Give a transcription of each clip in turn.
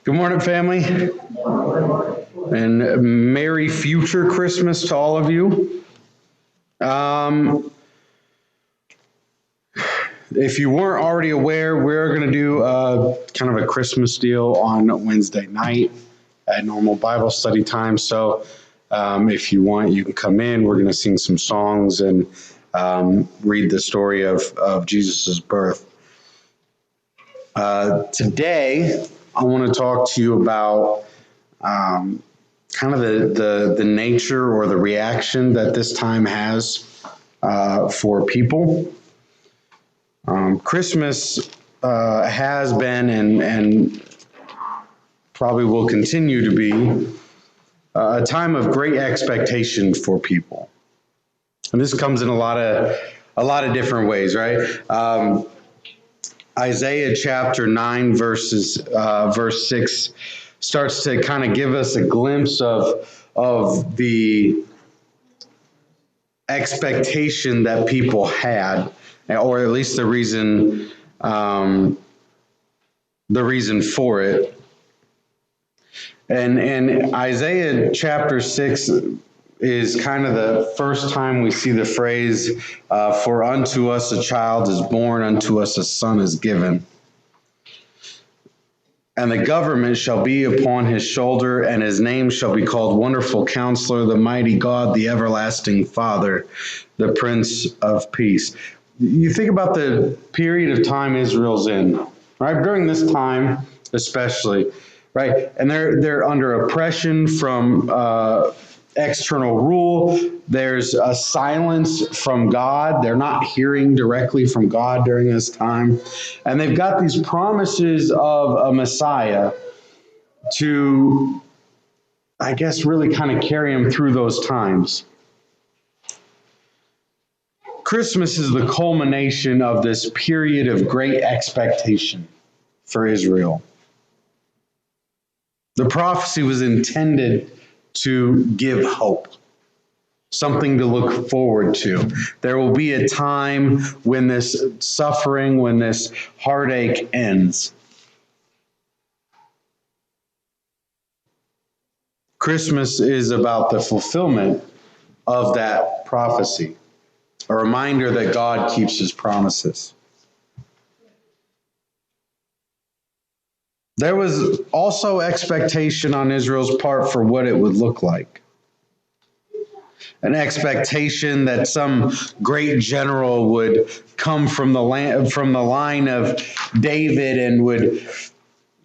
Good morning, family, and Merry future Christmas to all of you. If you weren't already aware, we're going to do kind of a Christmas deal on Wednesday night at normal Bible study time. So if you want, you can come in. We're going to sing some songs and read the story of Jesus' birth. Today, I want to talk to you about kind of the nature or the reaction that this time has for people. Christmas has been and probably will continue to be a time of great expectation for people, and this comes in a lot of different ways, right? Isaiah chapter 9 verse 6 starts to kind of give us a glimpse of the expectation that people had, or at least the reason for it. And Isaiah chapter 6 is kind of the first time we see the phrase, for unto us a child is born, unto us a son is given. And the government shall be upon his shoulder, and his name shall be called Wonderful Counselor, the Mighty God, the Everlasting Father, the Prince of Peace. You think about the period of time Israel's in, right? During this time, especially, right? And they're under oppression from external rule. There's a silence from God. They're not hearing directly from God during this time. And they've got these promises of a Messiah to, I guess, really kind of carry them through those times. Christmas is the culmination of this period of great expectation for Israel. The prophecy was intended to give hope, something to look forward to. There will be a time when this suffering, when this heartache ends. Christmas is about the fulfillment of that prophecy, a reminder that God keeps his promises. There was also expectation on Israel's part for what it would look like. An expectation that some great general would come from the line of David and would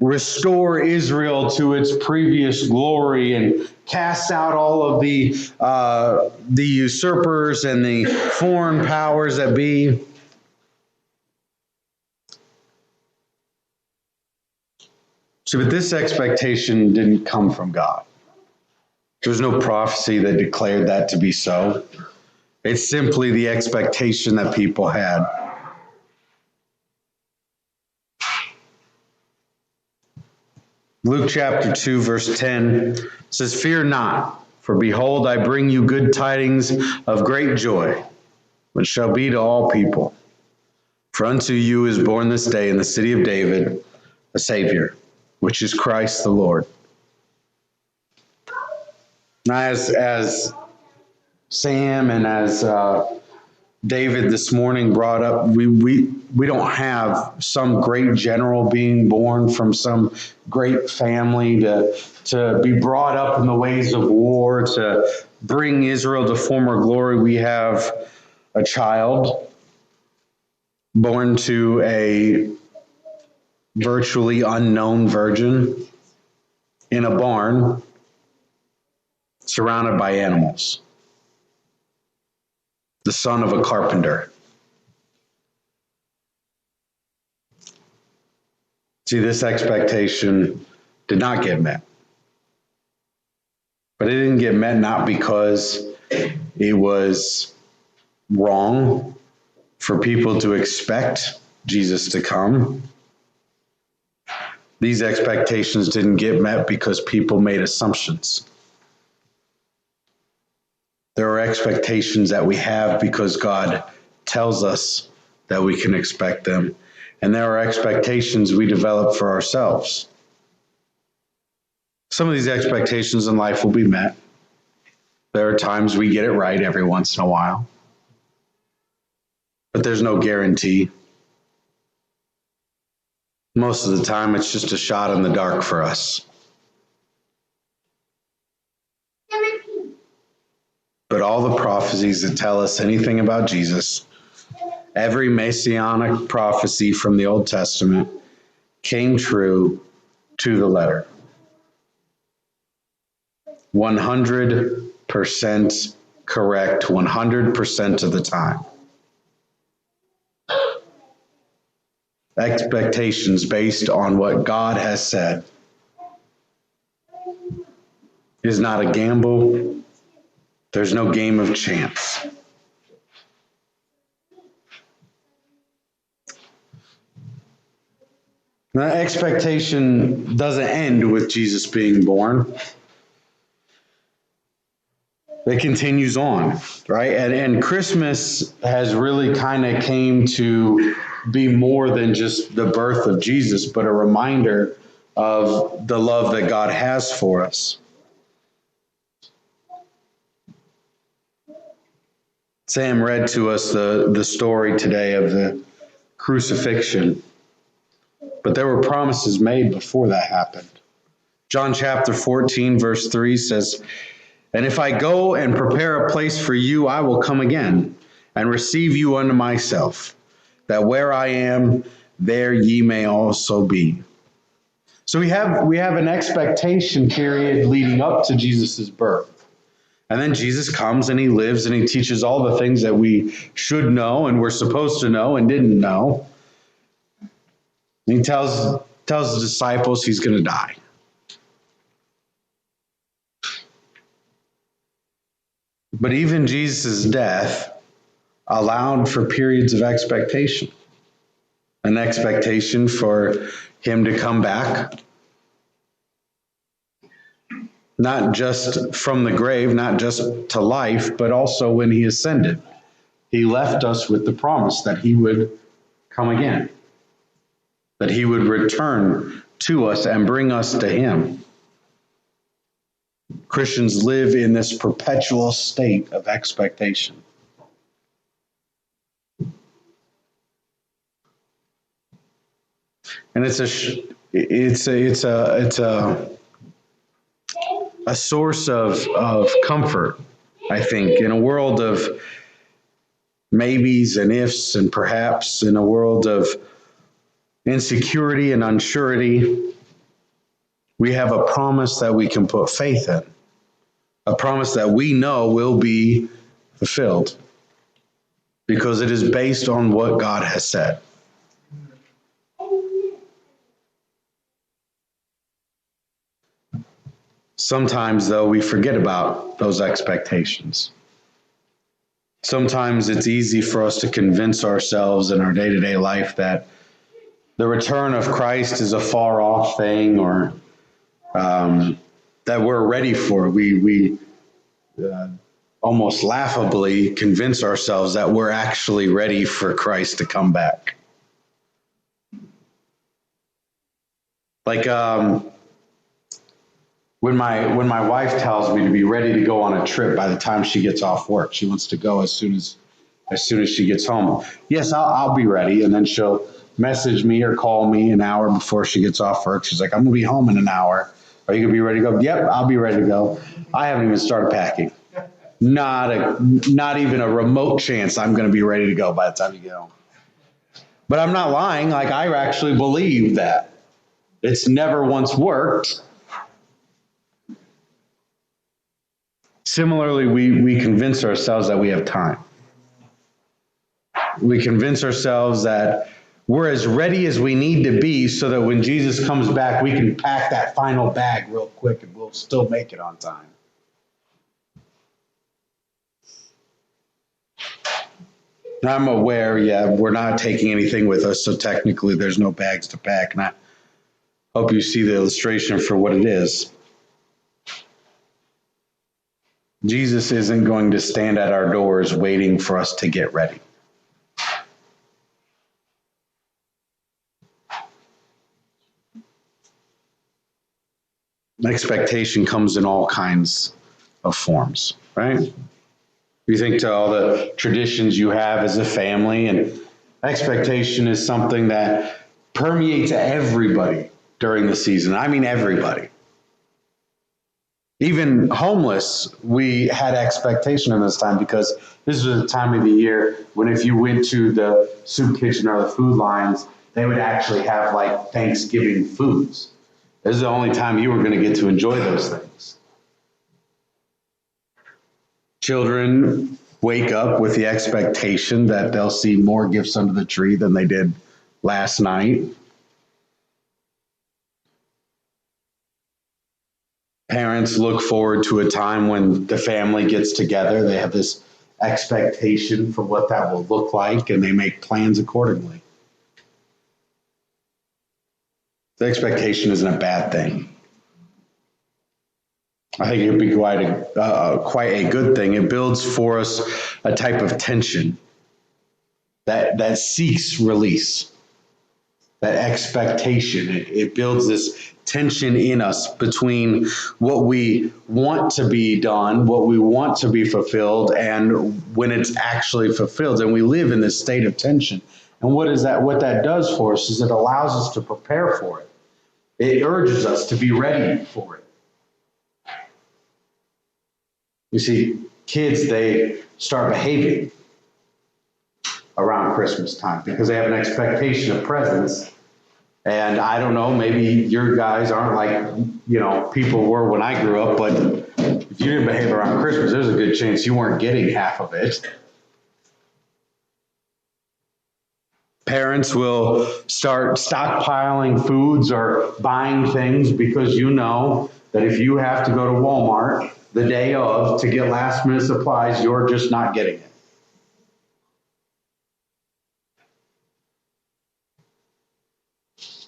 restore Israel to its previous glory and cast out all of the usurpers and the foreign powers that be. So, but this expectation didn't come from God. There was no prophecy that declared that to be so. It's simply the expectation that people had. Luke chapter 2, verse 10 says, "Fear not, for behold, I bring you good tidings of great joy, which shall be to all people. For unto you is born this day in the city of David a Savior, which is Christ the Lord." Now, as Sam and as David this morning brought up, we don't have some great general being born from some great family to be brought up in the ways of war, to bring Israel to former glory. We have a child born to a virtually unknown virgin in a barn, surrounded by animals. The son of a carpenter. See, this expectation did not get met. But it didn't get met not because it was wrong for people to expect Jesus to come. These expectations didn't get met because people made assumptions. There are expectations that we have because God tells us that we can expect them. And there are expectations we develop for ourselves. Some of these expectations in life will be met. There are times we get it right every once in a while, but there's no guarantee. Most of the time, it's just a shot in the dark for us. But all the prophecies that tell us anything about Jesus, every messianic prophecy from the Old Testament came true to the letter. 100% correct, 100% of the time. Expectations based on what God has said is not a gamble. There's no game of chance. Now, expectation doesn't end with Jesus being born. It continues on, right? And Christmas has really kind of came to be more than just the birth of Jesus, but a reminder of the love that God has for us. Sam read to us the story today of the crucifixion, but there were promises made before that happened. John chapter 14, verse 3 says, "And if I go and prepare a place for you, I will come again and receive you unto myself, that where I am, there ye may also be." So we have an expectation period leading up to Jesus' birth. And then Jesus comes and he lives and he teaches all the things that we should know and we're supposed to know and didn't know. And he tells the disciples he's going to die. But even Jesus' death allowed for periods of expectation. An expectation for him to come back. Not just from the grave, not just to life, but also when he ascended. He left us with the promise that he would come again. That he would return to us and bring us to him. Christians live in this perpetual state of expectation. And it's a source of comfort, I think, in a world of maybes and ifs and perhaps, in a world of insecurity and unsurety. We have a promise that we can put faith in, a promise that we know will be fulfilled because it is based on what God has said. Sometimes, though, we forget about those expectations. Sometimes it's easy for us to convince ourselves in our day-to-day life that the return of Christ is a far-off thing or that we're ready for. We almost laughably convince ourselves that we're actually ready for Christ to come back. Like when my wife tells me to be ready to go on a trip by the time she gets off work, she wants to go as soon as she gets home. Yes, I'll be ready, and then she'll message me or call me an hour before she gets off work. She's like, "I'm gonna be home in an hour. Are you gonna be ready to go?" "Yep, I'll be ready to go." I haven't even started packing. Not even a remote chance I'm gonna be ready to go by the time you get home. But I'm not lying. Like, I actually believe that. It's never once worked. Similarly, we convince ourselves that we have time. We convince ourselves that we're as ready as we need to be so that when Jesus comes back, we can pack that final bag real quick and we'll still make it on time. I'm aware, we're not taking anything with us, so technically there's no bags to pack. And I hope you see the illustration for what it is. Jesus isn't going to stand at our doors waiting for us to get ready. Expectation comes in all kinds of forms, right? You think to all the traditions you have as a family, and expectation is something that permeates everybody during the season. I mean, everybody. Even homeless, we had expectation in this time because this was the time of the year when if you went to the soup kitchen or the food lines, they would actually have like Thanksgiving foods. This is the only time you were going to get to enjoy those things. Children wake up with the expectation that they'll see more gifts under the tree than they did last night. Parents look forward to a time when the family gets together. They have this expectation for what that will look like, and they make plans accordingly. The expectation isn't a bad thing. I think it would be quite a good thing. It builds for us a type of tension that seeks release. That expectation, it builds this tension in us between what we want to be done, what we want to be fulfilled, and when it's actually fulfilled. And we live in this state of tension. And what that does for us is it allows us to prepare for it. It urges us to be ready for it. You see, kids, they start behaving around Christmas time because they have an expectation of presents. And I don't know, maybe your guys aren't like, people were when I grew up, but if you didn't behave around Christmas, there's a good chance you weren't getting half of it. Parents will start stockpiling foods or buying things because you know that if you have to go to Walmart the day of to get last minute supplies, you're just not getting it.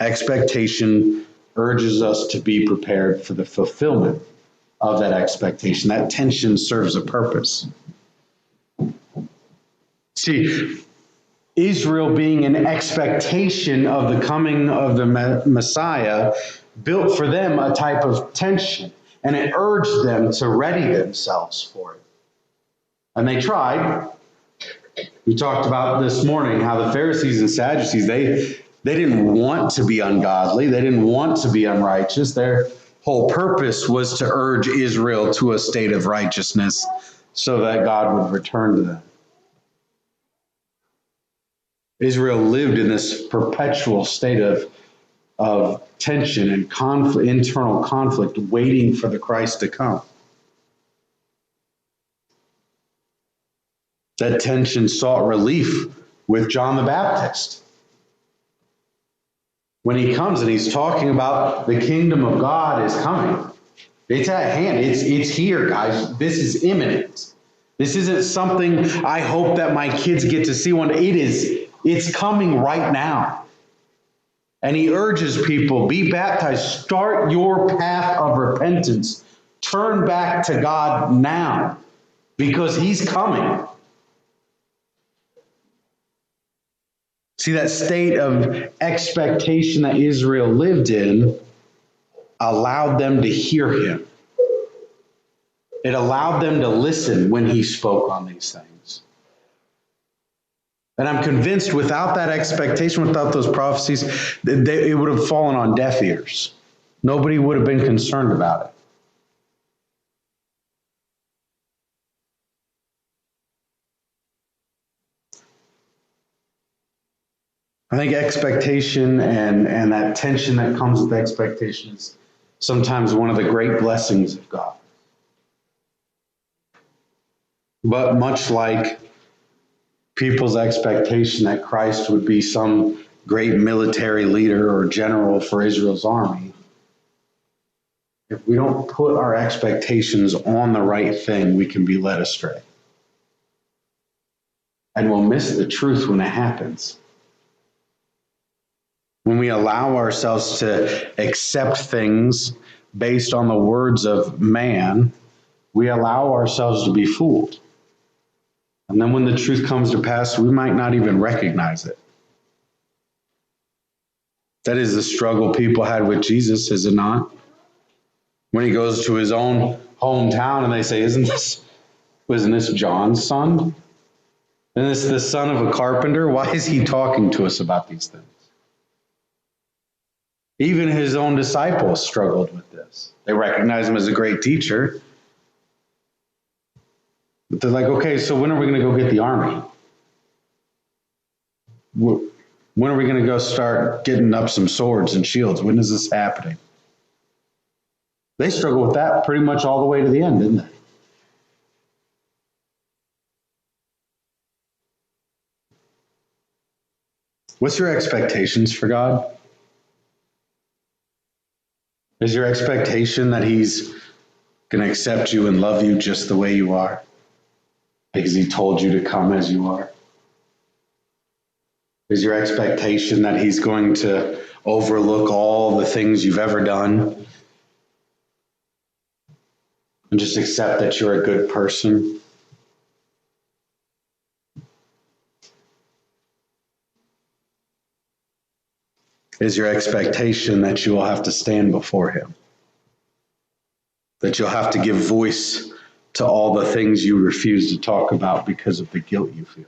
Expectation urges us to be prepared for the fulfillment of that expectation. That tension serves a purpose. See, Israel being an expectation of the coming of the Messiah built for them a type of tension, and it urged them to ready themselves for it. And they tried. We talked about this morning how the Pharisees and Sadducees, they didn't want to be ungodly. They didn't want to be unrighteous. Their whole purpose was to urge Israel to a state of righteousness so that God would return to them. Israel lived in this perpetual state of tension and conflict, internal conflict, waiting for the Christ to come. That tension sought relief with John the Baptist. When he comes and he's talking about the kingdom of God is coming. It's at hand. It's here, guys. This is imminent. This isn't something I hope that my kids get to see one day. It's coming right now. And he urges people, be baptized, start your path of repentance. Turn back to God now because he's coming. See, that state of expectation that Israel lived in allowed them to hear him. It allowed them to listen when he spoke on these things. And I'm convinced without that expectation, without those prophecies, it would have fallen on deaf ears. Nobody would have been concerned about it. I think expectation and that tension that comes with expectation is sometimes one of the great blessings of God. But much like people's expectation that Christ would be some great military leader or general for Israel's army, if we don't put our expectations on the right thing, we can be led astray. And we'll miss the truth when it happens. When we allow ourselves to accept things based on the words of man, we allow ourselves to be fooled. And then when the truth comes to pass, we might not even recognize it. That is the struggle people had with Jesus, is it not? When he goes to his own hometown and they say, wasn't this John's son? And this the son of a carpenter? Why is he talking to us about these things? Even his own disciples struggled with this. They recognize him as a great teacher. But they're like, okay, so when are we going to go get the army? When are we going to go start getting up some swords and shields? When is this happening? They struggle with that pretty much all the way to the end, didn't they? What's your expectations for God? Is your expectation that he's going to accept you and love you just the way you are? Because he told you to come as you are? Is your expectation that he's going to overlook all the things you've ever done and just accept that you're a good person? Is your expectation that you will have to stand before him? That you'll have to give voice to all the things you refuse to talk about because of the guilt you feel?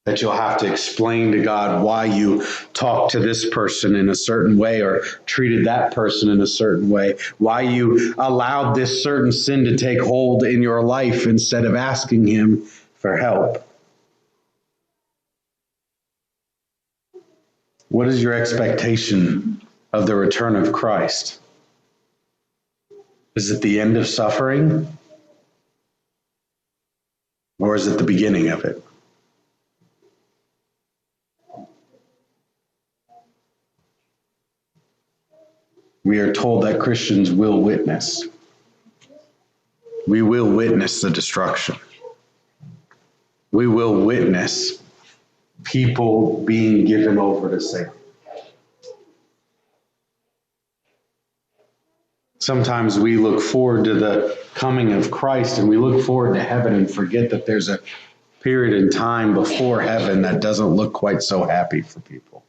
That you'll have to explain to God why you talked to this person in a certain way or treated that person in a certain way, why you allowed this certain sin to take hold in your life instead of asking him for help? What is your expectation of the return of Christ? Is it the end of suffering? Or is it the beginning of it? We are told that Christians will witness. We will witness the destruction. We will witness people being given over to Satan. Sometimes we look forward to the coming of Christ and we look forward to heaven and forget that there's a period in time before heaven that doesn't look quite so happy for people.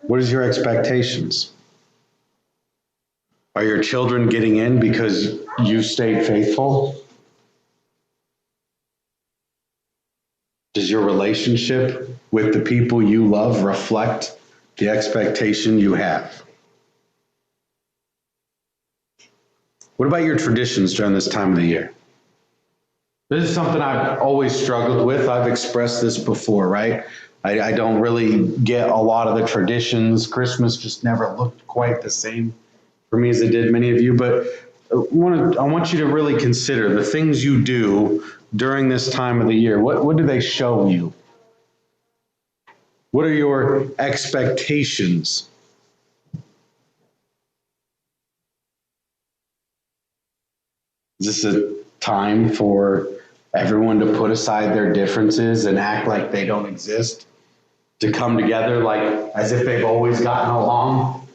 What is your expectations? Are your children getting in because you stayed faithful? Does your relationship with the people you love reflect the expectation you have? What about your traditions during this time of the year? This is something I've always struggled with. I've expressed this before, right? I don't really get a lot of the traditions. Christmas just never looked quite the same for me as it did many of you. But I want you to really consider the things you do during this time of the year. What do they show you? What are your expectations? Is this a time for everyone to put aside their differences and act like they don't exist? To come together like as if they've always gotten along?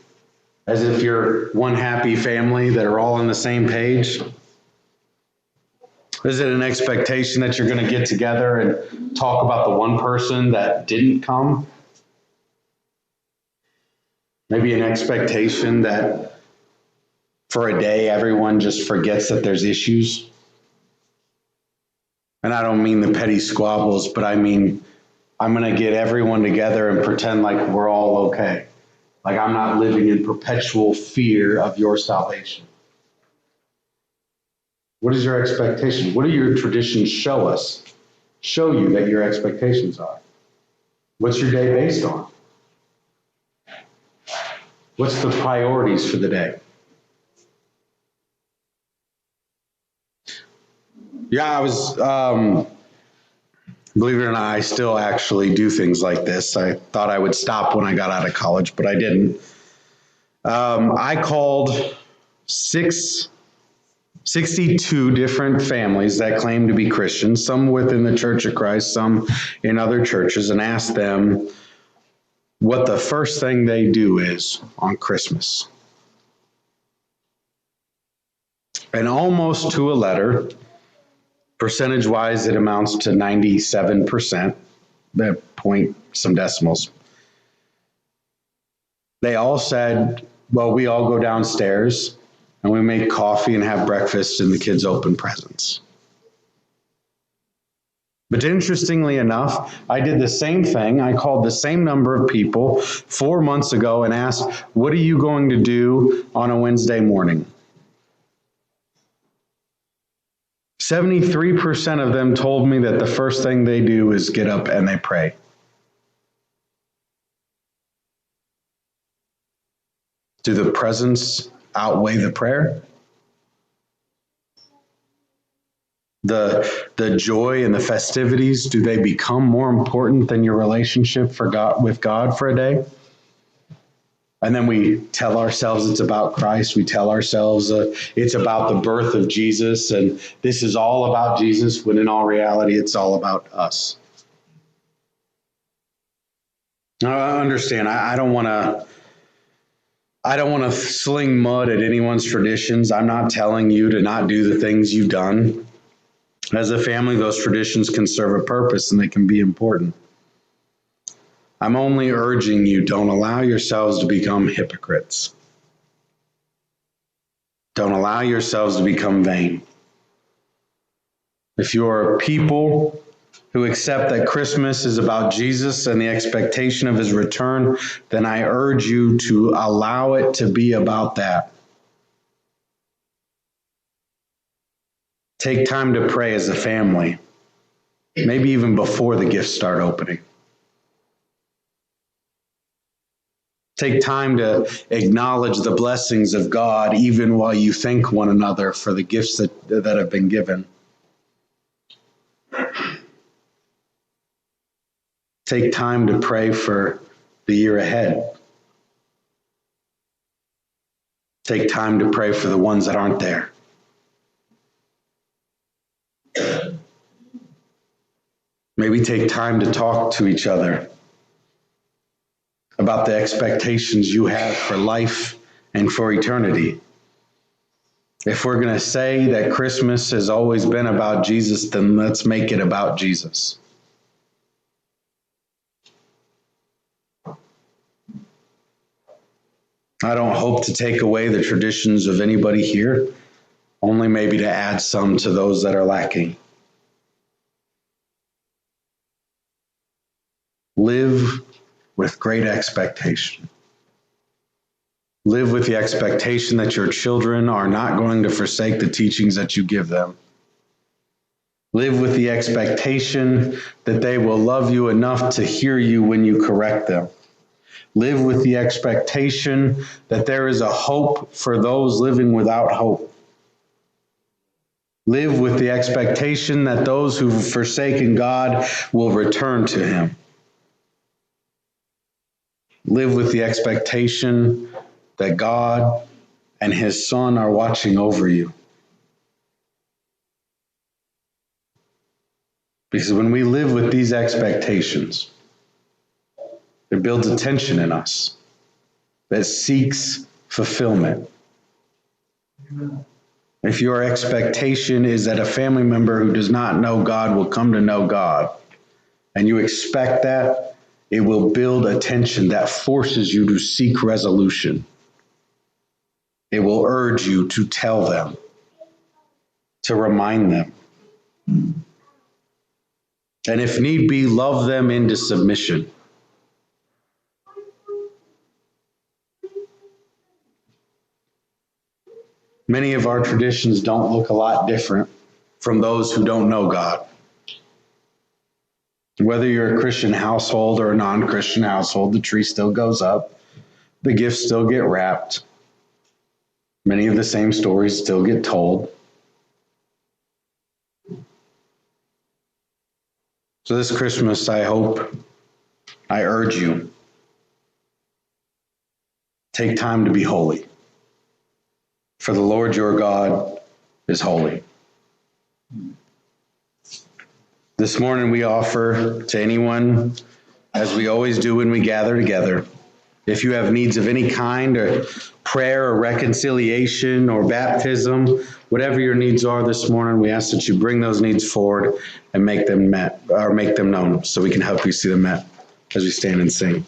As if you're one happy family that are all on the same page? Is it an expectation that you're going to get together and talk about the one person that didn't come? Maybe an expectation that for a day everyone just forgets that there's issues? And I don't mean the petty squabbles, but I mean, I'm going to get everyone together and pretend like we're all okay. Like I'm not living in perpetual fear of your salvation. What is your expectation? What do your traditions show you that your expectations are? What's your day based on? What's the priorities for the day? Yeah, I was, believe it or not, I still actually do things like this. I thought I would stop when I got out of college, but I didn't. I called 62 different families that claim to be Christians, some within the Church of Christ, some in other churches, and asked them what the first thing they do is on Christmas. And almost to a letter, percentage-wise, it amounts to 97%, point some decimals. They all said, well, we all go downstairs and we make coffee and have breakfast and the kids open presents. But interestingly enough, I did the same thing. I called the same number of people 4 months ago and asked, what are you going to do on a Wednesday morning? 73% of them told me that the first thing they do is get up and they pray. Do the presents outweigh the prayer? The joy and the festivities, do they become more important than your relationship with God for a day? And then we tell ourselves it's about Christ. We tell ourselves it's about the birth of Jesus, and this is all about Jesus, when in all reality, it's all about us. Now, I understand. I don't want to sling mud at anyone's traditions. I'm not telling you to not do the things you've done. As a family, those traditions can serve a purpose and they can be important. I'm only urging you, don't allow yourselves to become hypocrites. Don't allow yourselves to become vain. If you are a people who accept that Christmas is about Jesus and the expectation of his return, then I urge you to allow it to be about that. Take time to pray as a family, maybe even before the gifts start opening. Take time to acknowledge the blessings of God even while you thank one another for the gifts that have been given. Take time to pray for the year ahead. Take time to pray for the ones that aren't there. Maybe take time to talk to each other about the expectations you have for life and for eternity. If we're going to say that Christmas has always been about Jesus, then let's make it about Jesus. I don't hope to take away the traditions of anybody here, only maybe to add some to those that are lacking. Live with great expectation. Live with the expectation that your children are not going to forsake the teachings that you give them. Live with the expectation that they will love you enough to hear you when you correct them. Live with the expectation that there is a hope for those living without hope. Live with the expectation that those who've forsaken God will return to him. Live with the expectation that God and his Son are watching over you. Because when we live with these expectations, it builds a tension in us that seeks fulfillment. If your expectation is that a family member who does not know God will come to know God, and you expect that, it will build a tension that forces you to seek resolution. It will urge you to tell them, to remind them, and if need be, love them into submission. Many of our traditions don't look a lot different from those who don't know God. Whether you're a Christian household or a non-Christian household, the tree still goes up. The gifts still get wrapped. Many of the same stories still get told. So this Christmas, I urge you, take time to be holy. For the Lord your God is holy. This morning we offer to anyone, as we always do when we gather together, if you have needs of any kind, or prayer or reconciliation or baptism, whatever your needs are this morning, we ask that you bring those needs forward and make them met, or make them known, so we can help you see them met as we stand and sing.